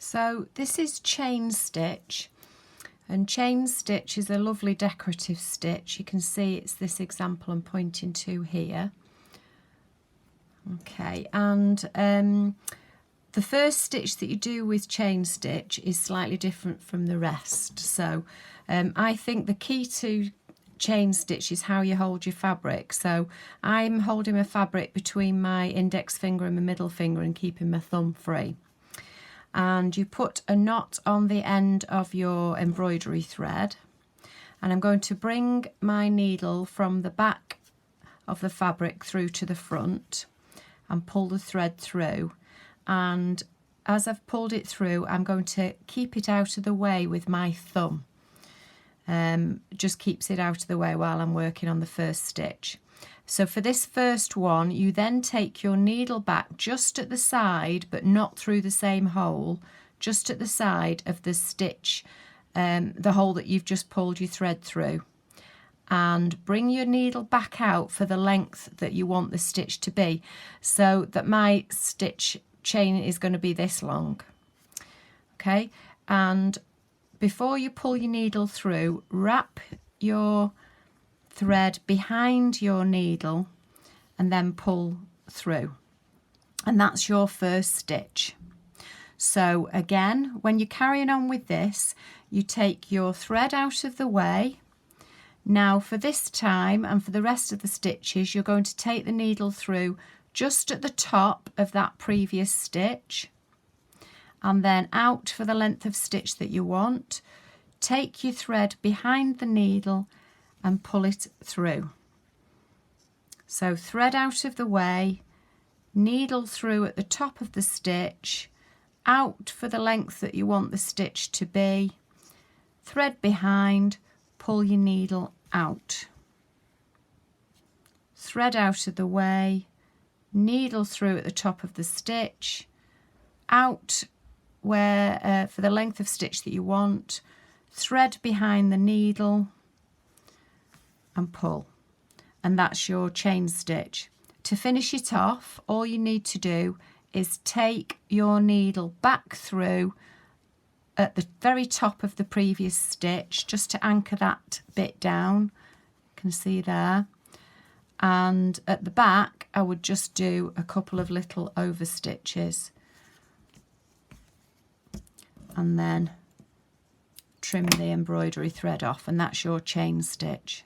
So this is chain stitch, and chain stitch is a lovely decorative stitch. You can see it's this example I'm pointing to here. Okay, and the first stitch that you do with chain stitch is slightly different from the rest. So I think the key to chain stitch is how you hold your fabric. So I'm holding my fabric between my index finger and my middle finger and keeping my thumb free. And you put a knot on the end of your embroidery thread, and I'm going to bring my needle from the back of the fabric through to the front and pull the thread through. And as I've pulled it through, I'm going to keep it out of the way with my thumb. Just keeps it out of the way while I'm working on the first stitch. So for this first one, you then take your needle back just at the side, but not through the same hole, just at the side of the stitch, the hole that you've just pulled your thread through. And bring your needle back out for the length that you want the stitch to be, so that my stitch chain is going to be this long. Okay, and before you pull your needle through, wrap your thread behind your needle and then pull through, and that's your first stitch. So again, when you're carrying on with this, you take your thread out of the way. Now for this time and for the rest of the stitches, you're going to take the needle through just at the top of that previous stitch and then out for the length of stitch that you want. Take your thread behind the needle and pull it through. So thread out of the way, needle through at the top of the stitch, out for the length that you want the stitch to be, thread behind, pull your needle out. Thread out of the way, needle through at the top of the stitch, out where for the length of stitch that you want, thread behind the needle and pull, and that's your chain stitch. To finish it off, all you need to do is take your needle back through at the very top of the previous stitch, just to anchor that bit down, you can see there, and at the back I would just do a couple of little over stitches and then trim the embroidery thread off, and that's your chain stitch.